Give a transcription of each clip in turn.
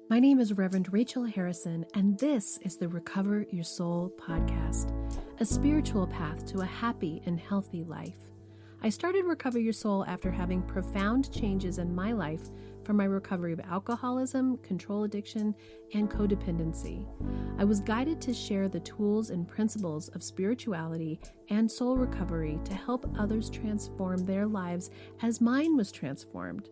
My name is Reverend Rachel Harrison, and this is the Recover Your Soul podcast, a spiritual path to a happy and healthy life. I started Recover Your Soul after having profound changes in my life from my recovery of alcoholism, control addiction, and codependency. I was guided to share the tools and principles of spirituality and soul recovery to help others transform their lives as mine was transformed.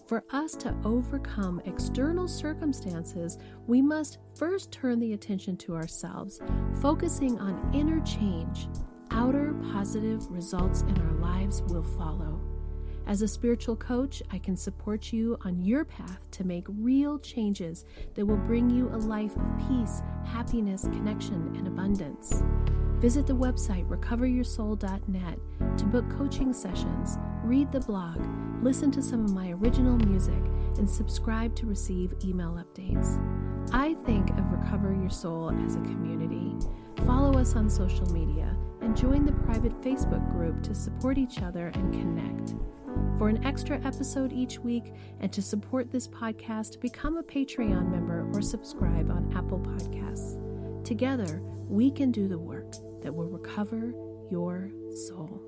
For us to overcome external circumstances, we must first turn the attention to ourselves, focusing on inner change. Outer positive results in our lives will follow. As a spiritual coach, I can support you on your path to make real changes that will bring you a life of peace, happiness, connection, and abundance. Visit the website recoveryoursoul.net to book coaching sessions, read the blog, listen to some of my original music, and subscribe to receive email updates. I think of Recover Your Soul as a community. Follow us on social media and join the private Facebook group to support each other and connect. For an extra episode each week and to support this podcast, become a Patreon member or subscribe on Apple Podcasts. Together, we can do the work that will recover your soul.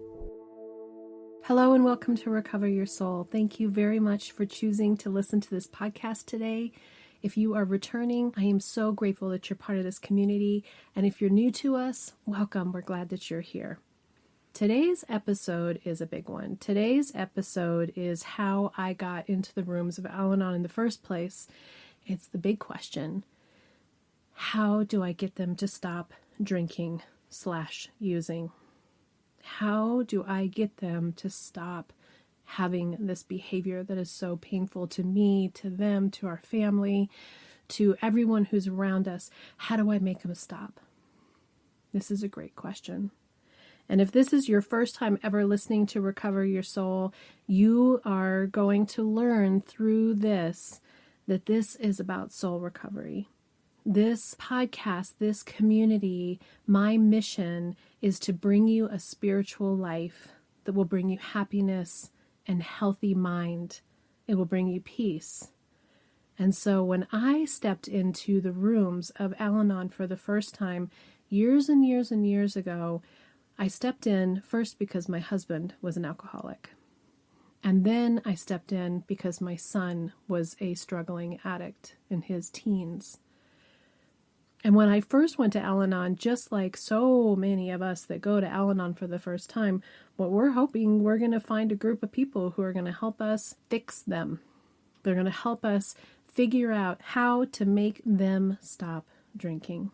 Hello and welcome to Recover Your Soul. Thank you very much for choosing to listen to this podcast today. If you are returning, I am so grateful that you're part of this community. And if you're new to us, welcome. We're glad that you're here. Today's episode is a big one. Today's episode is how I got into the rooms of Al-Anon in the first place. It's the big question. How do I get them to stop drinking/using? How do I get them to stop having this behavior that is so painful to me, to them, to our family, to everyone who's around us? How do I make them stop? This is a great question. And if this is your first time ever listening to Recover Your Soul, you are going to learn through this that this is about soul recovery. This podcast, this community, my mission is to bring you a spiritual life that will bring you happiness and healthy mind. It will bring you peace. And so when I stepped into the rooms of Alanon for the first time, years and years and years ago, I stepped in first because my husband was an alcoholic. And then I stepped in because my son was a struggling addict in his teens. And when I first went to Al-Anon, just like so many of us that go to Al-Anon for the first time, what we're hoping we're going to find a group of people who are going to help us fix them. They're going to help us figure out how to make them stop drinking.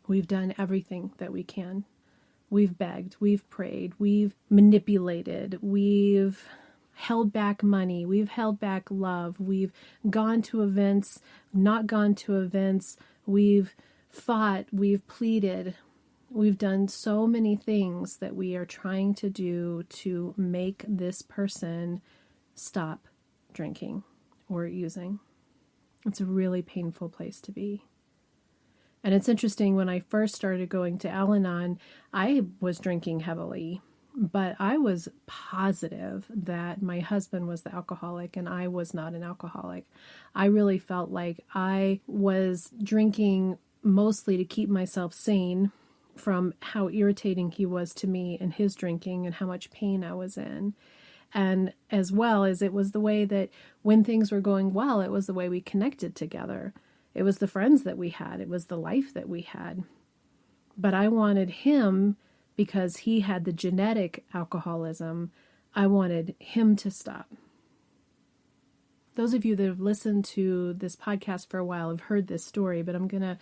We've done everything that we can. We've begged, we've prayed, we've manipulated, we've held back money, we've held back love, we've gone to events, not gone to events, we've fought, we've pleaded, we've done so many things that we are trying to do to make this person stop drinking or using. It's a really painful place to be. And it's interesting, when I first started going to Al-Anon, I was drinking heavily, but I was positive that my husband was the alcoholic and I was not an alcoholic. I really felt like I was drinking mostly to keep myself sane from how irritating he was to me and his drinking and how much pain I was in. And as well as it was the way that when things were going well, it was the way we connected together. It was the friends that we had. It was the life that we had. But I wanted him, because he had the genetic alcoholism, I wanted him to stop. Those of you that have listened to this podcast for a while have heard this story, but I'm going to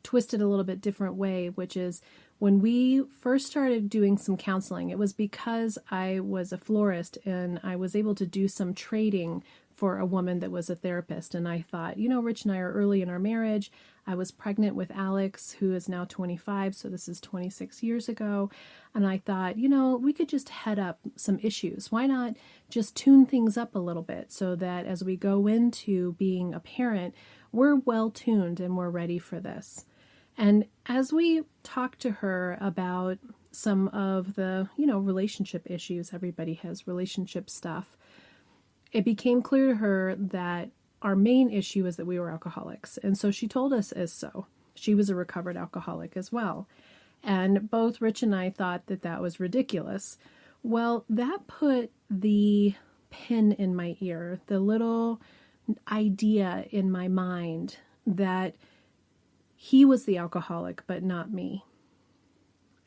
twist it a little bit different way, which is when we first started doing some counseling, it was because I was a florist and I was able to do some trading for a woman that was a therapist. And I thought, Rich and I are early in our marriage. I was pregnant with Alex, who is now 25. So this is 26 years ago. And I thought, we could just head up some issues. Why not just tune things up a little bit so that as we go into being a parent, we're well tuned and we're ready for this. And as we talked to her about some of the, relationship issues, everybody has relationship stuff, it became clear to her that our main issue is that we were alcoholics. And so she told us as so. She was a recovered alcoholic as well. And both Rich and I thought that that was ridiculous. Well, that put the pin in my ear, the little idea in my mind that he was the alcoholic, but not me.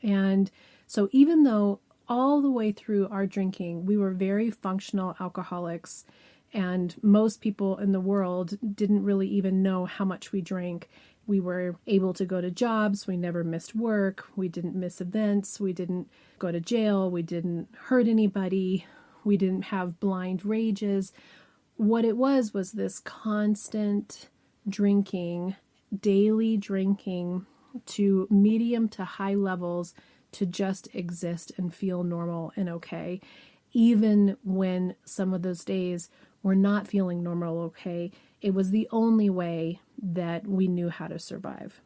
And so even though all the way through our drinking, we were very functional alcoholics, and most people in the world didn't really even know how much we drank. We were able to go to jobs. We never missed work. We didn't miss events. We didn't go to jail. We didn't hurt anybody. We didn't have blind rages. What it was this constant drinking, daily drinking to medium to high levels to just exist and feel normal and okay, even when some of those days were not feeling normal okay. It was the only way that we knew how to survive.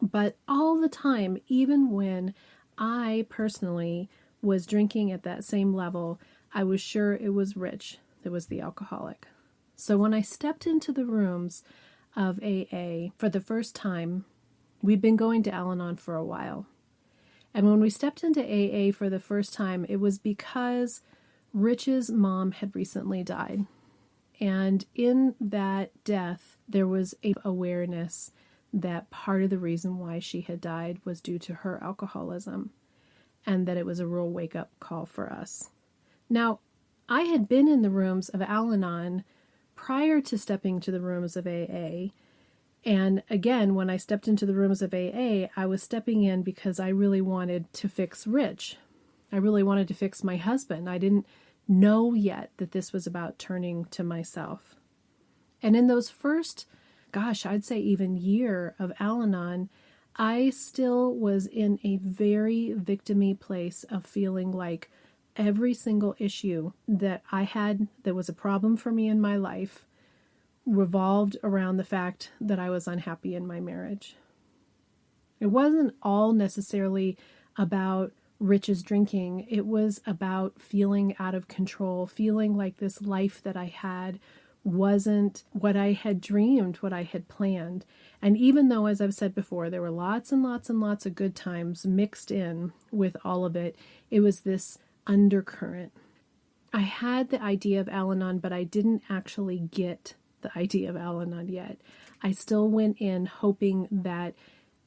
But all the time, even when I personally was drinking at that same level, I was sure it was Rich that was the alcoholic. So when I stepped into the rooms of AA for the first time, we'd been going to Al-Anon for a while. And when we stepped into AA for the first time, it was because Rich's mom had recently died. And in that death, there was an awareness that part of the reason why she had died was due to her alcoholism, and that it was a real wake-up call for us. Now, I had been in the rooms of Al-Anon prior to stepping to the rooms of AA. And again, when I stepped into the rooms of AA, I was stepping in because I really wanted to fix Rich. I really wanted to fix my husband. I didn't know yet that this was about turning to myself. And in those first, I'd say even year of Al-Anon, I still was in a very victim-y place of feeling like every single issue that I had that was a problem for me in my life revolved around the fact that I was unhappy in my marriage. It wasn't all necessarily about Rich's drinking. It was about feeling out of control, feeling like this life that I had wasn't what I had dreamed, what I had planned. And even though, as I've said before, there were lots and lots and lots of good times mixed in with all of it, it was this undercurrent. I had the idea of Al-Anon, but I didn't actually get the idea of Al-Anon yet. I still went in hoping that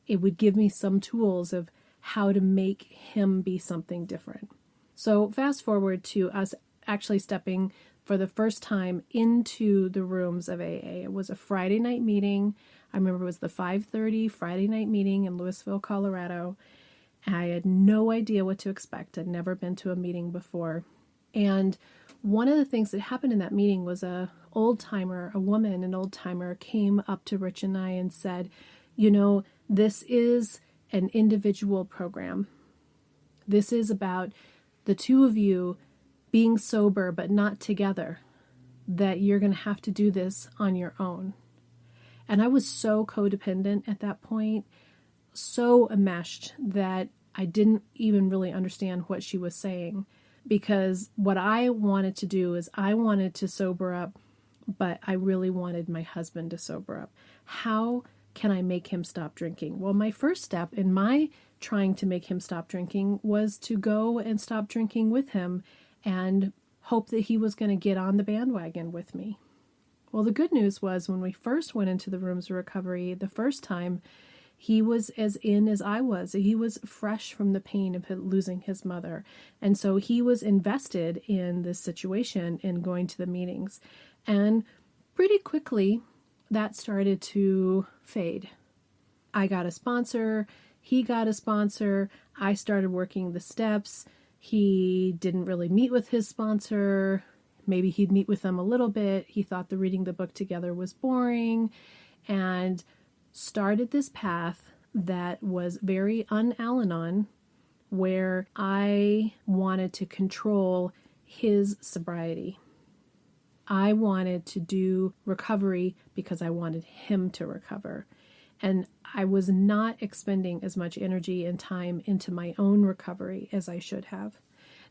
it would give me some tools of how to make him be something different. So fast forward to us actually stepping for the first time into the rooms of AA. It was a Friday night meeting. I remember it was the 5:30 Friday night meeting in Louisville, Colorado. I had no idea what to expect. I'd never been to a meeting before. And one of the things that happened in that meeting was an old timer came up to Rich and I and said, this is an individual program. This is about the two of you being sober but not together, that you're going to have to do this on your own. And I was so codependent at that point, so enmeshed that I didn't even really understand what she was saying, because what I wanted to do is I wanted to sober up, but I really wanted my husband to sober up. How can I make him stop drinking? Well, my first step in my trying to make him stop drinking was to go and stop drinking with him and hope that he was going to get on the bandwagon with me. Well, the good news was when we first went into the rooms of recovery the first time, he was as in as I was. He was fresh from the pain of losing his mother. And so he was invested in this situation and going to the meetings. And pretty quickly, that started to fade. I got a sponsor. He got a sponsor. I started working the steps. He didn't really meet with his sponsor. Maybe he'd meet with them a little bit. He thought the reading the book together was boring, and started this path that was very un-Alanon, where I wanted to control his sobriety. I wanted to do recovery because I wanted him to recover. And I was not expending as much energy and time into my own recovery as I should have.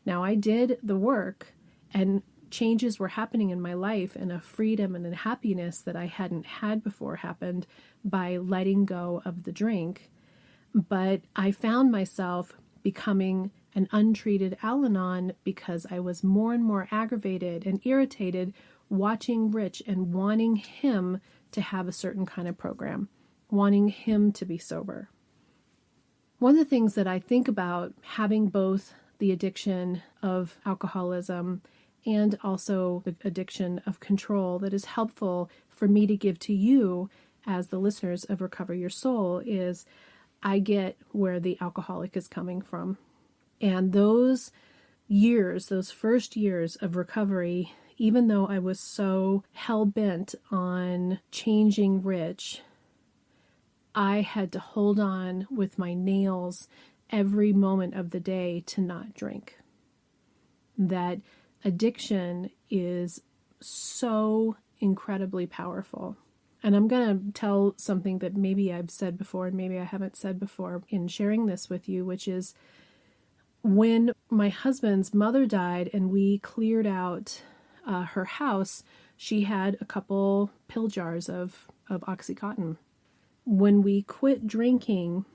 Now, I did the work, and changes were happening in my life, and a freedom and a happiness that I hadn't had before happened by letting go of the drink. But I found myself becoming an untreated Al-Anon because I was more and more aggravated and irritated watching Rich and wanting him to have a certain kind of program, wanting him to be sober. One of the things that I think about having both the addiction of alcoholism and also the addiction of control that is helpful for me to give to you as the listeners of Recover Your Soul is I get where the alcoholic is coming from. And those years, those first years of recovery, even though I was so hell-bent on changing Rich, I had to hold on with my nails every moment of the day to not drink. That addiction is so incredibly powerful. And I'm going to tell something that maybe I've said before and maybe I haven't said before in sharing this with you, which is when my husband's mother died and we cleared out her house, she had a couple pill jars of Oxycontin. When we quit drinking,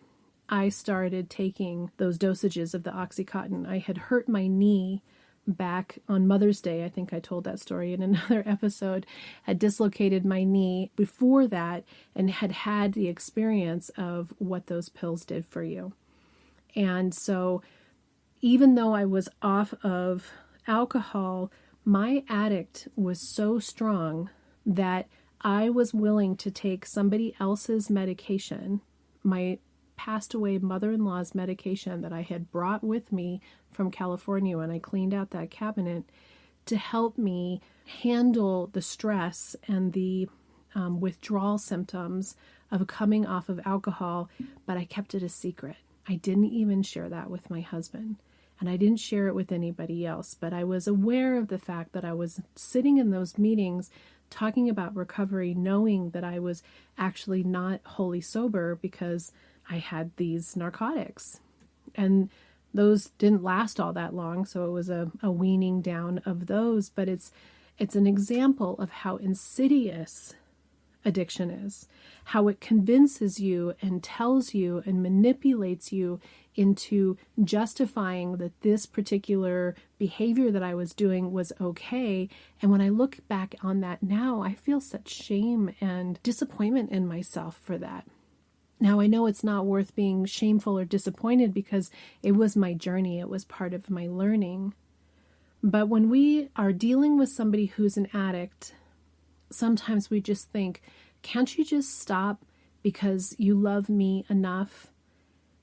I started taking those dosages of the Oxycontin. I had hurt my knee back on Mother's Day. I think I told that story in another episode. Had dislocated my knee before that and had the experience of what those pills did for you. And so even though I was off of alcohol, my addict was so strong that I was willing to take somebody else's medication, my passed away mother-in-law's medication that I had brought with me from California when I cleaned out that cabinet, to help me handle the stress and the withdrawal symptoms of coming off of alcohol, but I kept it a secret. I didn't even share that with my husband, and I didn't share it with anybody else, but I was aware of the fact that I was sitting in those meetings talking about recovery, knowing that I was actually not wholly sober because I had these narcotics. And those didn't last all that long, so it was a weaning down of those. But it's an example of how insidious addiction is, how it convinces you and tells you and manipulates you into justifying that this particular behavior that I was doing was okay. And when I look back on that now, I feel such shame and disappointment in myself for that. Now, I know it's not worth being shameful or disappointed because it was my journey. It was part of my learning. But when we are dealing with somebody who's an addict, sometimes we just think, can't you just stop because you love me enough?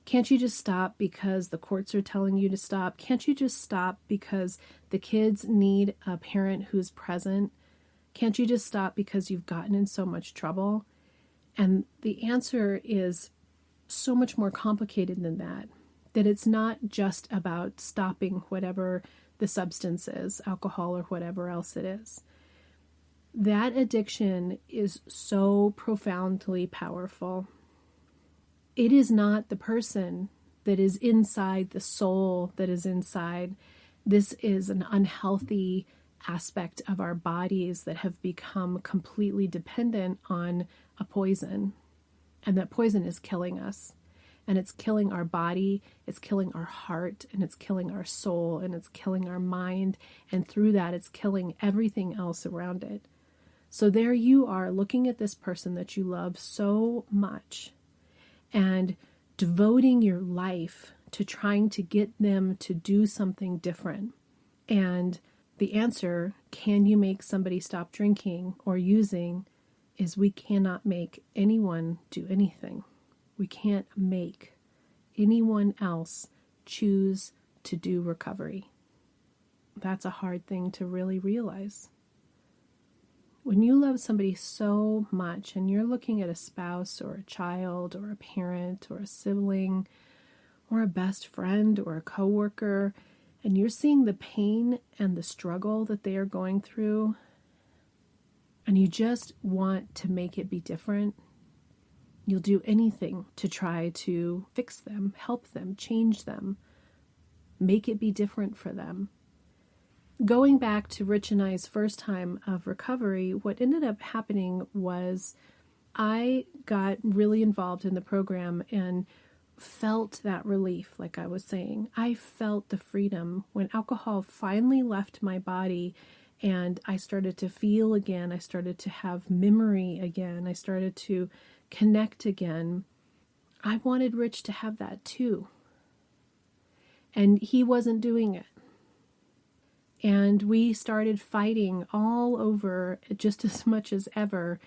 Can't you just stop because the courts are telling you to stop? Can't you just stop because the kids need a parent who's present? Can't you just stop because you've gotten in so much trouble? And the answer is so much more complicated than that it's not just about stopping whatever the substance is, alcohol or whatever else it is. That addiction is so profoundly powerful. It is not the person that is inside, the soul that is inside. This is an unhealthy aspect of our bodies that have become completely dependent on a poison. And that poison is killing us. And it's killing our body, it's killing our heart, and it's killing our soul, and it's killing our mind. And through that, it's killing everything else around it. So there you are looking at this person that you love so much and devoting your life to trying to get them to do something different. And the answer, can you make somebody stop drinking or using, is we cannot make anyone do anything. We can't make anyone else choose to do recovery. That's a hard thing to really realize. When you love somebody so much and you're looking at a spouse or a child or a parent or a sibling or a best friend or a coworker, and you're seeing the pain and the struggle that they are going through, and you just want to make it be different, you'll do anything to try to fix them, help them, change them, make it be different for them. going back to Rich and I's first time of recovery, what ended up happening was I got really involved in the program and felt that relief, like I was saying. I felt the freedom when alcohol finally left my body and I started to feel again. I started to have memory again. I started to connect again. I wanted Rich to have that too. And he wasn't doing it. And we started fighting all over just as much as ever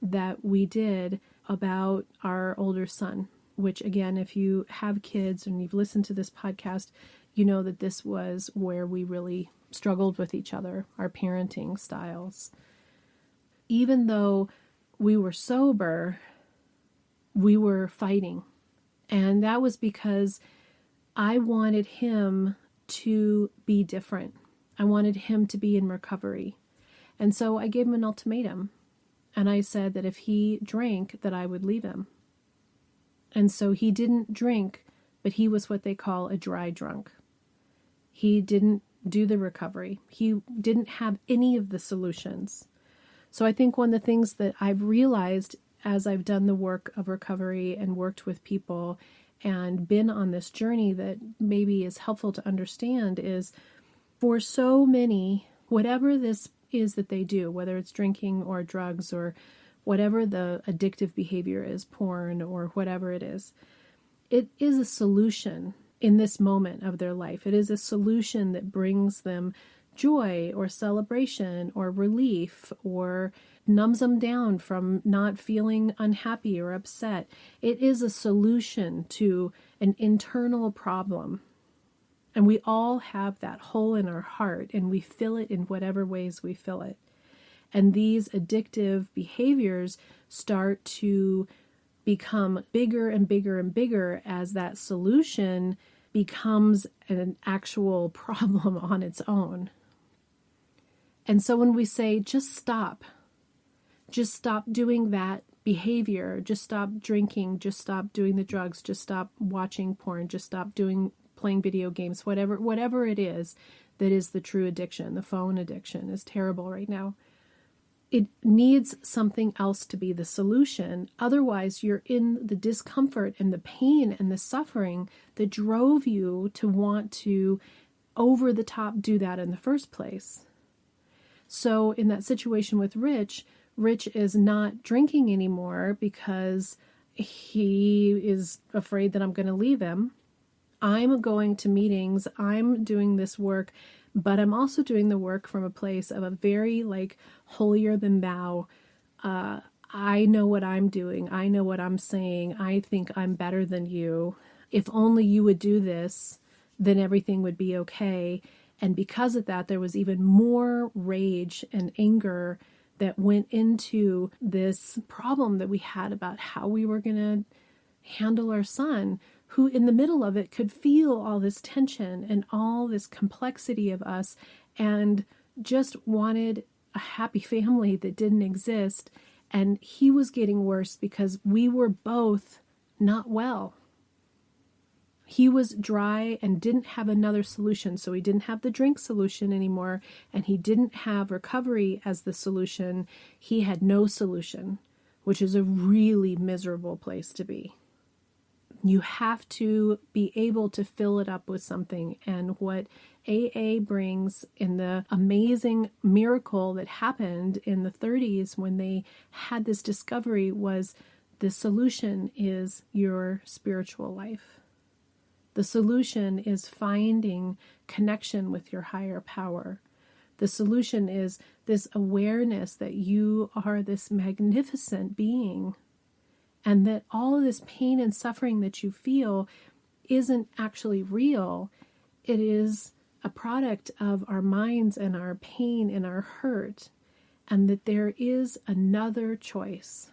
that we did about our older son, which again, if you have kids and you've listened to this podcast, you know that this was where we really struggled with each other, our parenting styles. Even though we were sober, we were fighting. And that was because I wanted him to be different. I wanted him to be in recovery. And so I gave him an ultimatum. And I said that if he drank, that I would leave him. And so he didn't drink, but he was what they call a dry drunk. He didn't do the recovery. He didn't have any of the solutions. So I think one of the things that I've realized as I've done the work of recovery and worked with people and been on this journey that maybe is helpful to understand is for so many, whatever this is that they do, whether it's drinking or drugs or whatever the addictive behavior is, porn or whatever it is a solution in this moment of their life. It is a solution that brings them joy or celebration or relief or numbs them down from not feeling unhappy or upset. It is a solution to an internal problem. And we all have that hole in our heart, and we fill it in whatever ways we fill it. And these addictive behaviors start to become bigger and bigger and bigger as that solution becomes an actual problem on its own. And so when we say, just stop doing that behavior, just stop drinking, just stop doing the drugs, just stop watching porn, just stop playing video games, whatever it is that is the true addiction. The phone addiction is terrible right now. It needs something else to be the solution. Otherwise, you're in the discomfort and the pain and the suffering that drove you to want to over the top do that in the first place. So in that situation with Rich is not drinking anymore because he is afraid that I'm going to leave him. I'm going to meetings, I'm doing this work, but I'm also doing the work from a place of a very holier than thou. I know what I'm doing. I know what I'm saying. I think I'm better than you. If only you would do this, then everything would be okay. And because of that, there was even more rage and anger that went into this problem that we had about how we were going to handle our son, who in the middle of it could feel all this tension and all this complexity of us and just wanted a happy family that didn't exist. And he was getting worse because we were both not well. He was dry and didn't have another solution. So he didn't have the drink solution anymore, and he didn't have recovery as the solution. He had no solution, which is a really miserable place to be. You have to be able to fill it up with something. And what AA brings in the amazing miracle that happened in the 30s when they had this discovery was the solution is your spiritual life. The solution is finding connection with your higher power. The solution is this awareness that you are this magnificent being and that all of this pain and suffering that you feel isn't actually real. It is a product of our minds and our pain and our hurt, and that there is another choice,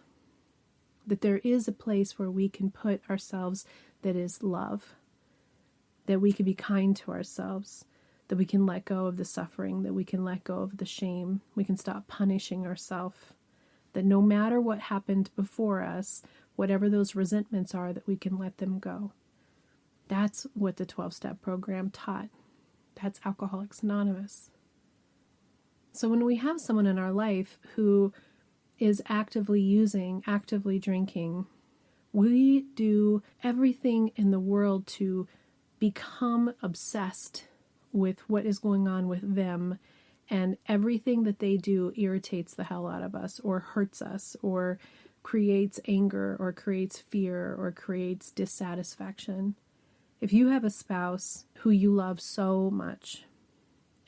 that there is a place where we can put ourselves that is love, that we can be kind to ourselves, that we can let go of the suffering, that we can let go of the shame, we can stop punishing ourselves, that no matter what happened before us, whatever those resentments are, that we can let them go. That's what the 12-step program taught. That's Alcoholics Anonymous. So when we have someone in our life who is actively using, actively drinking, we do everything in the world to become obsessed with what is going on with them, and everything that they do irritates the hell out of us or hurts us or creates anger or creates fear or creates dissatisfaction. If you have a spouse who you love so much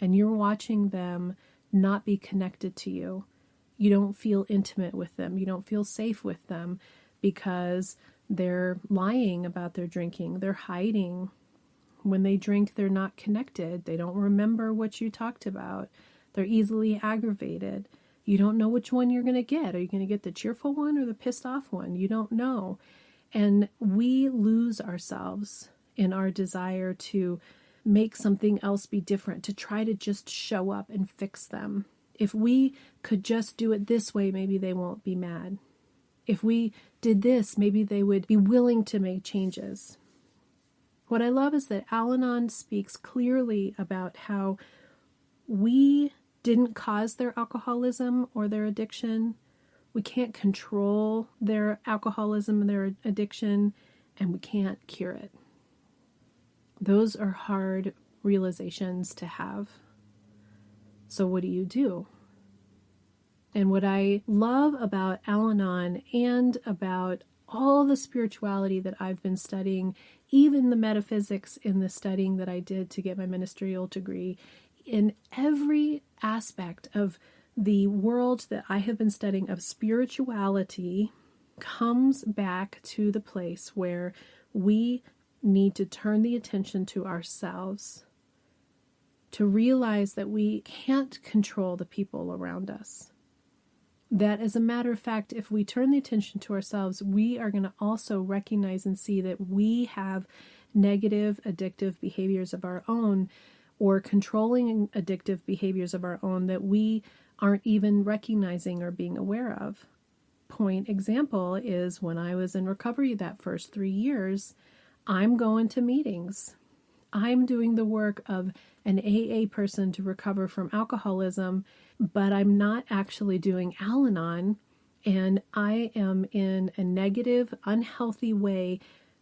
and you're watching them not be connected to you, you don't feel intimate with them, you don't feel safe with them because they're lying about their drinking, they're hiding. When they drink, they're not connected. They don't remember what you talked about. They're easily aggravated. You don't know which one you're going to get. Are you going to get the cheerful one or the pissed off one? You don't know. And we lose ourselves in our desire to make something else be different, to try to just show up and fix them. If we could just do it this way, maybe they won't be mad. If we did this, maybe they would be willing to make changes. What I love is that Al-Anon speaks clearly about how we didn't cause their alcoholism or their addiction. We can't control their alcoholism and their addiction, and we can't cure it. Those are hard realizations to have. So what do you do? And what I love about Al-Anon and about all the spirituality that I've been studying, even the metaphysics in the studying that I did to get my ministerial degree, in every aspect of the world that I have been studying of spirituality comes back to the place where we need to turn the attention to ourselves, to realize that we can't control the people around us. That, as a matter of fact, if we turn the attention to ourselves, we are going to also recognize and see that we have negative, addictive behaviors of our own, or controlling addictive behaviors of our own that we aren't even recognizing or being aware of. Point example is when I was in recovery that first 3 years, I'm going to meetings. I'm doing the work of an AA person to recover from alcoholism, but I'm not actually doing Al-Anon, and I am in a negative, unhealthy way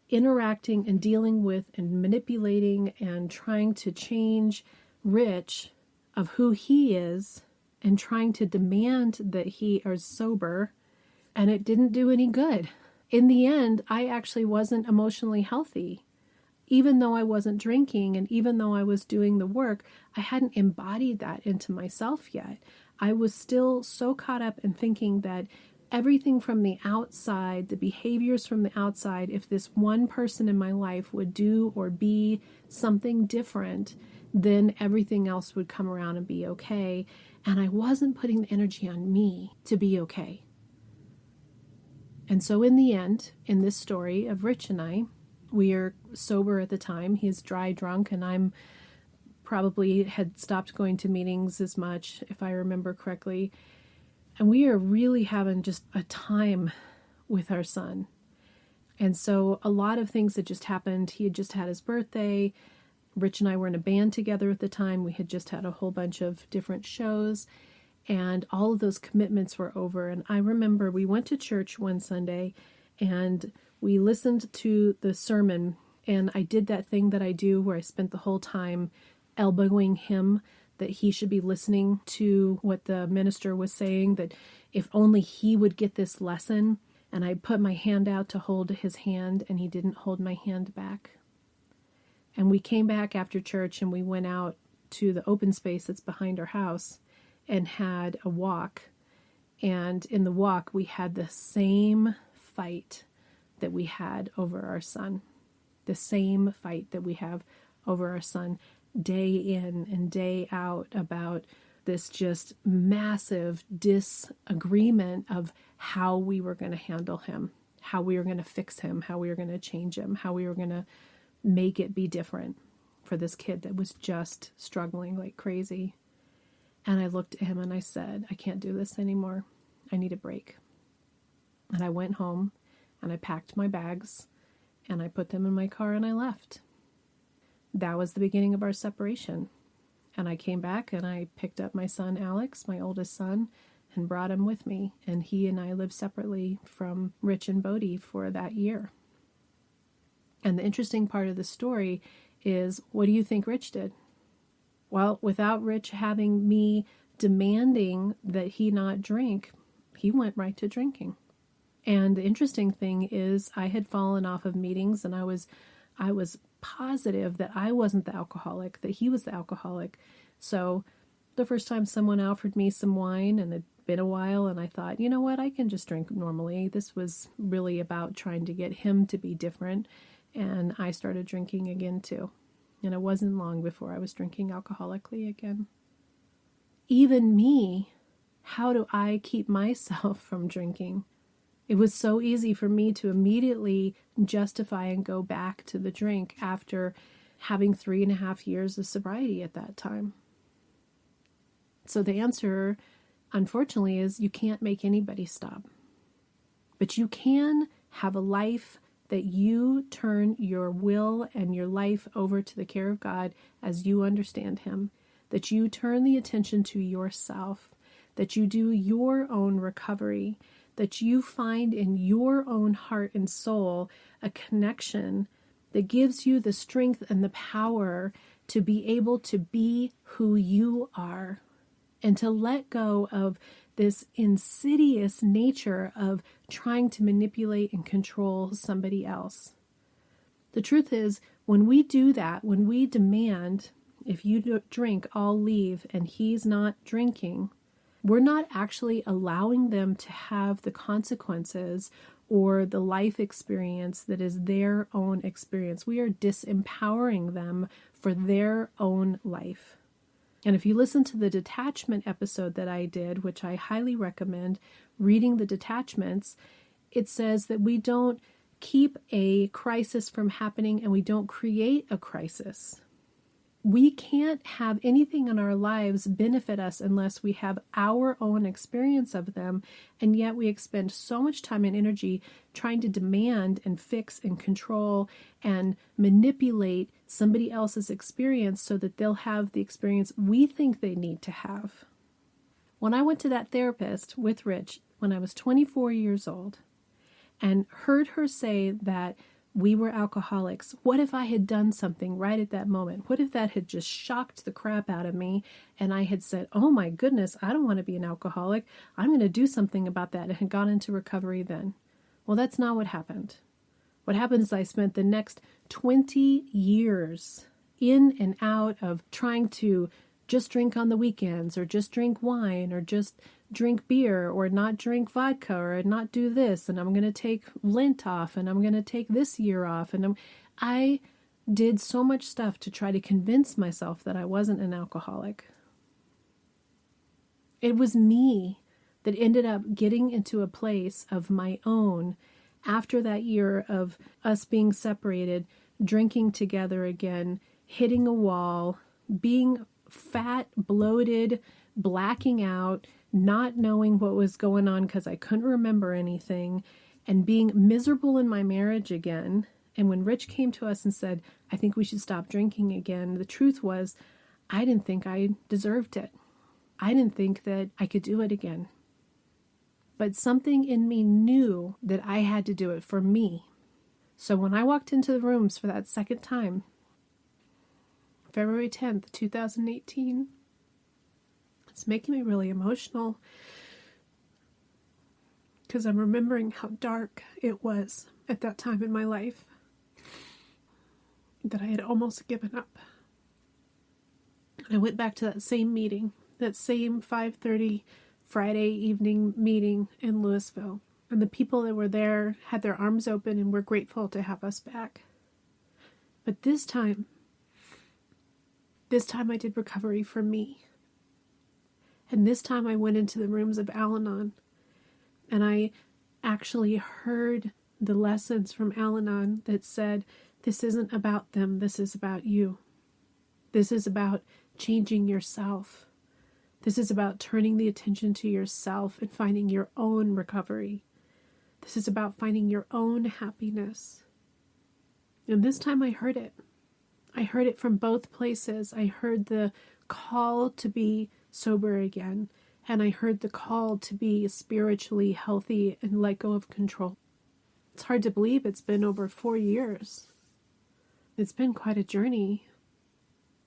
interacting and dealing with and manipulating and trying to change Rich of who he is and trying to demand that he is sober, and it didn't do any good. In the end, I actually wasn't emotionally healthy. Even though I wasn't drinking and even though I was doing the work, I hadn't embodied that into myself yet. I was still so caught up in thinking that everything from the outside, the behaviors from the outside, if this one person in my life would do or be something different, then everything else would come around and be okay. And I wasn't putting the energy on me to be okay. And so in the end, in this story of Rich and I, we are sober at the time. He's dry drunk, and I'm probably had stopped going to meetings as much, if I remember correctly. And we are really having just a time with our son. And so a lot of things had just happened. He had just had his birthday. Rich and I were in a band together at the time. We had just had a whole bunch of different shows, and all of those commitments were over. And I remember we went to church one Sunday, and we listened to the sermon, and I did that thing that I do where I spent the whole time elbowing him that he should be listening to what the minister was saying, that if only he would get this lesson. And I put my hand out to hold his hand, and he didn't hold my hand back. And we came back after church, and we went out to the open space that's behind our house and had a walk. And in the walk, we had the same fight that we had over our son. The same fight that we have over our son day in and day out about this just massive disagreement of how we were going to handle him, how we were going to fix him, how we were going to change him, how we were going to make it be different for this kid that was just struggling like crazy. And I looked at him and I said, I can't do this anymore. I need a break. And I went home and I packed my bags and I put them in my car and I left. That was the beginning of our separation. And I came back and I picked up my son, Alex, my oldest son, and brought him with me. And he and I lived separately from Rich and Bodie for that year. And the interesting part of the story is, what do you think Rich did? Well, without Rich having me demanding that he not drink, he went right to drinking. And the interesting thing is, I had fallen off of meetings, and I was positive that I wasn't the alcoholic, that he was the alcoholic. So the first time someone offered me some wine, and it'd been a while, and I thought, you know what, I can just drink normally. This was really about trying to get him to be different. And I started drinking again too. And it wasn't long before I was drinking alcoholically again. Even me, how do I keep myself from drinking? It was so easy for me to immediately justify and go back to the drink after having 3.5 years of sobriety at that time. So the answer, unfortunately, is you can't make anybody stop. But you can have a life that you turn your will and your life over to the care of God as you understand Him, that you turn the attention to yourself, that you do your own recovery, that you find in your own heart and soul a connection that gives you the strength and the power to be able to be who you are and to let go of this insidious nature of trying to manipulate and control somebody else. The truth is, when we do that, when we demand, if you drink, I'll leave, and he's not drinking, we're not actually allowing them to have the consequences or the life experience that is their own experience. We are disempowering them for their own life. And if you listen to the detachment episode that I did, which I highly recommend reading the detachments, it says that we don't keep a crisis from happening and we don't create a crisis. We can't have anything in our lives benefit us unless we have our own experience of them, and yet we expend so much time and energy trying to demand and fix and control and manipulate somebody else's experience so that they'll have the experience we think they need to have. When I went to that therapist with Rich when I was 24 years old and heard her say that we were alcoholics, what if I had done something right at that moment? What if that had just shocked the crap out of me and I had said, oh my goodness, I don't want to be an alcoholic. I'm going to do something about that, and had gone into recovery then. Well, that's not what happened. What happened is I spent the next 20 years in and out of trying to just drink on the weekends, or just drink wine, or just drink beer, or not drink vodka, or not do this, and I'm going to take Lent off, and I'm going to take this year off, and I did so much stuff to try to convince myself that I wasn't an alcoholic. It was me that ended up getting into a place of my own after that year of us being separated, drinking together again, hitting a wall, being fat, bloated, blacking out, not knowing what was going on because I couldn't remember anything, and being miserable in my marriage again. And when Rich came to us and said, I think we should stop drinking again, the truth was, I didn't think I deserved it. I didn't think that I could do it again. But something in me knew that I had to do it for me. So when I walked into the rooms for that second time, February 10th, 2018, it's making me really emotional because I'm remembering how dark it was at that time in my life, that I had almost given up. And I went back to that same meeting, that same 5:30 Friday evening meeting in Louisville. And the people that were there had their arms open and were grateful to have us back. But this time I did recovery for me. And this time I went into the rooms of Alanon, and I actually heard the lessons from Alanon that said, this isn't about them, this is about you. This is about changing yourself. This is about turning the attention to yourself and finding your own recovery. This is about finding your own happiness. And this time I heard it. I heard it from both places. I heard the call to be sober again, and I heard the call to be spiritually healthy and let go of control. It's hard to believe it's been over 4 years. It's been quite a journey.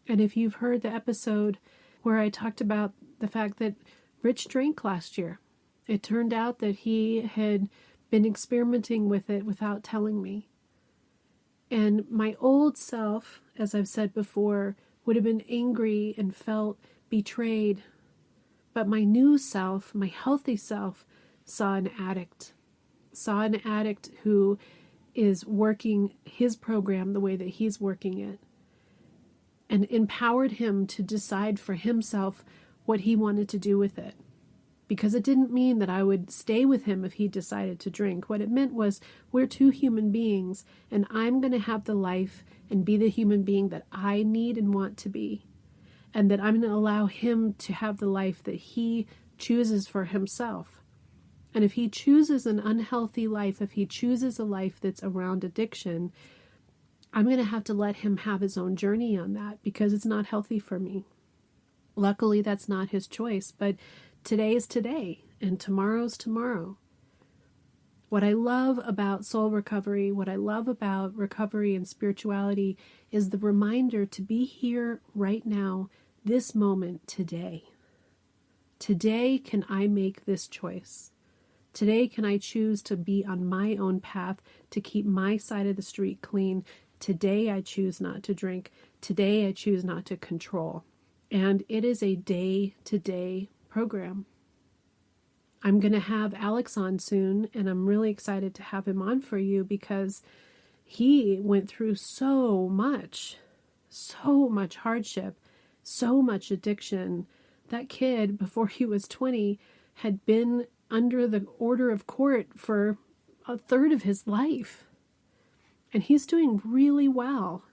And if you've heard the episode where I talked about the fact that Rich drank last year, it turned out that he had been experimenting with it without telling me. And my old self, as I've said before, would have been angry and felt betrayed. But my new self, my healthy self, saw an addict who is working his program the way that he's working it, and empowered him to decide for himself what he wanted to do with it. Because it didn't mean that I would stay with him if he decided to drink. What it meant was, we're two human beings, and I'm going to have the life and be the human being that I need and want to be. And that I'm going to allow him to have the life that he chooses for himself. And if he chooses an unhealthy life, if he chooses a life that's around addiction, I'm going to have to let him have his own journey on that, because it's not healthy for me. Luckily, that's not his choice, but today is today, and tomorrow's tomorrow. What I love about soul recovery, what I love about recovery and spirituality, is the reminder to be here right now, this moment, today. Today, can I make this choice? Today, can I choose to be on my own path, to keep my side of the street clean? Today, I choose not to drink. Today, I choose not to control. And it is a day-to-day program. I'm going to have Alex on soon, and I'm really excited to have him on for you, because he went through so much hardship, so much addiction. That kid, before he was 20, had been under the order of court for a third of his life. And he's doing really well.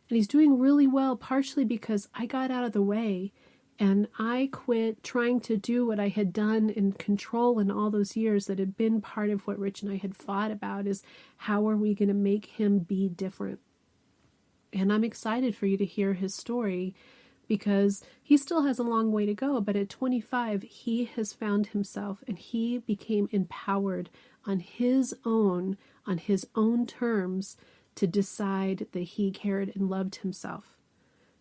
And he's doing really well partially because I got out of the way and I quit trying to do what I had done in control in all those years that had been part of what Rich and I had fought about, is how are we going to make him be different? And I'm excited for you to hear his story, because he still has a long way to go, but at 25, he has found himself and he became empowered on his own terms to decide that he cared and loved himself,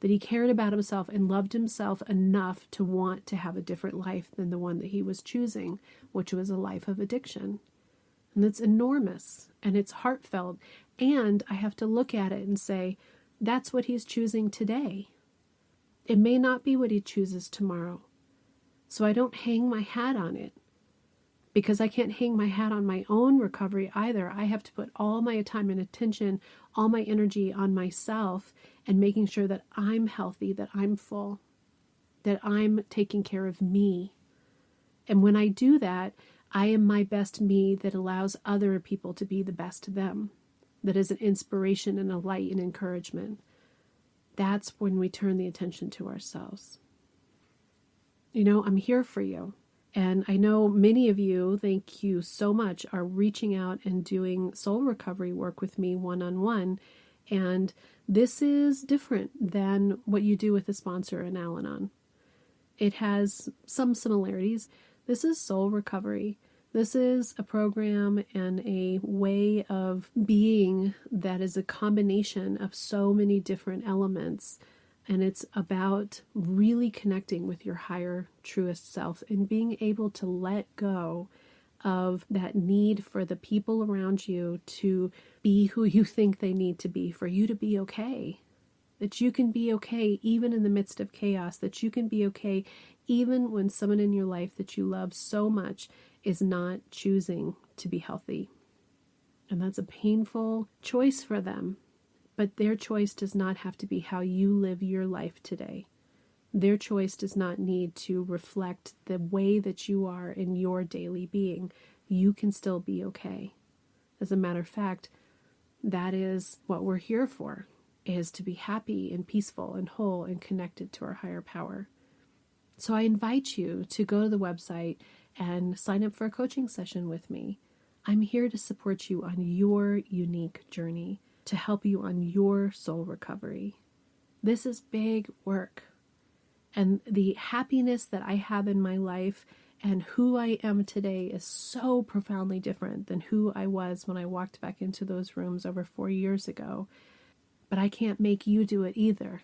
that he cared about himself and loved himself enough to want to have a different life than the one that he was choosing, which was a life of addiction. And that's enormous and it's heartfelt. And I have to look at it and say, that's what he's choosing today. It may not be what he chooses tomorrow. So I don't hang my hat on it, because I can't hang my hat on my own recovery either. I have to put all my time and attention, all my energy on myself and making sure that I'm healthy, that I'm full, that I'm taking care of me. And when I do that, I am my best me that allows other people to be the best to them, that is an inspiration and a light and encouragement. That's when we turn the attention to ourselves. You know, I'm here for you. And I know many of you, thank you so much, are reaching out and doing soul recovery work with me one-on-one. And this is different than what you do with a sponsor in Al-Anon. It has some similarities. This is soul recovery. This is a program and a way of being that is a combination of so many different elements. And it's about really connecting with your higher, truest self and being able to let go of that need for the people around you to be who you think they need to be, for you to be okay. That you can be okay even in the midst of chaos, that you can be okay even when someone in your life that you love so much is not choosing to be healthy. And that's a painful choice for them. But their choice does not have to be how you live your life today. Their choice does not need to reflect the way that you are in your daily being. You can still be okay. As a matter of fact, that is what we're here for, is to be happy and peaceful and whole and connected to our higher power. So I invite you to go to the website and sign up for a coaching session with me. I'm here to support you on your unique journey, to help you on your soul recovery. This is big work. And the happiness that I have in my life and who I am today is so profoundly different than who I was when I walked back into those rooms over 4 years ago. But I can't make you do it either.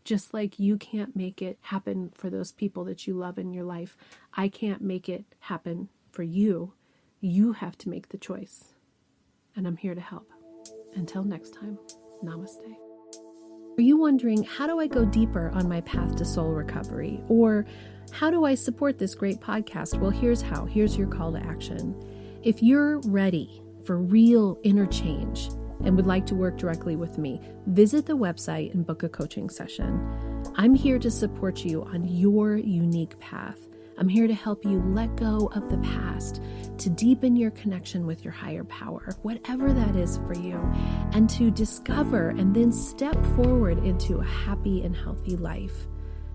Just like you can't make it happen for those people that you love in your life, I can't make it happen for you. You have to make the choice. And I'm here to help. Until next time, namaste. Are you wondering, how do I go deeper on my path to soul recovery? Or how do I support this great podcast? Well, here's how. Here's your call to action. If you're ready for real inner change and would like to work directly with me, visit the website and book a coaching session. I'm here to support you on your unique path. I'm here to help you let go of the past, to deepen your connection with your higher power, whatever that is for you, and to discover and then step forward into a happy and healthy life.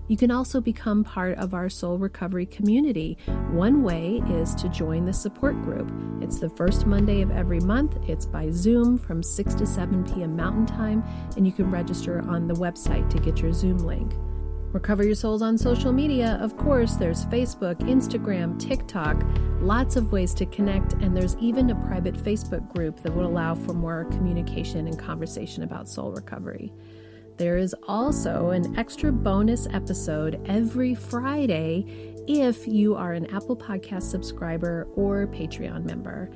You can also become part of our soul recovery community. One way is to join the support group. It's the first Monday of every month. It's by Zoom from 6 to 7 p.m. Mountain Time, and you can register on the website to get your Zoom link. Recover Your Souls on social media. Of course, there's Facebook, Instagram, TikTok, lots of ways to connect, and there's even a private Facebook group that would allow for more communication and conversation about soul recovery. There is also an extra bonus episode every Friday if you are an Apple Podcast subscriber or Patreon member.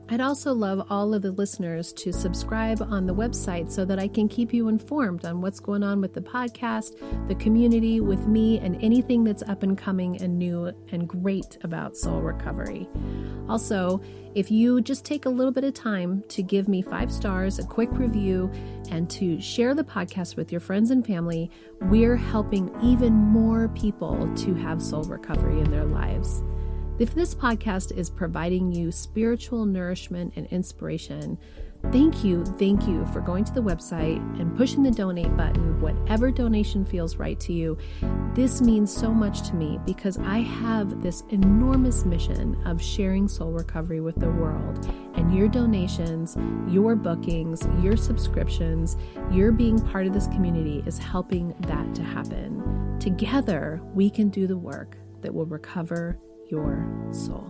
I'd also love all of the listeners to subscribe on the website so that I can keep you informed on what's going on with the podcast, the community, with me, and anything that's up and coming and new and great about soul recovery. Also, if you just take a little bit of time to give me 5 stars, a quick review, and to share the podcast with your friends and family, we're helping even more people to have soul recovery in their lives. If this podcast is providing you spiritual nourishment and inspiration, thank you for going to the website and pushing the donate button, whatever donation feels right to you. This means so much to me because I have this enormous mission of sharing soul recovery with the world. And your donations, your bookings, your subscriptions, your being part of this community is helping that to happen. Together, we can do the work that will recover your soul.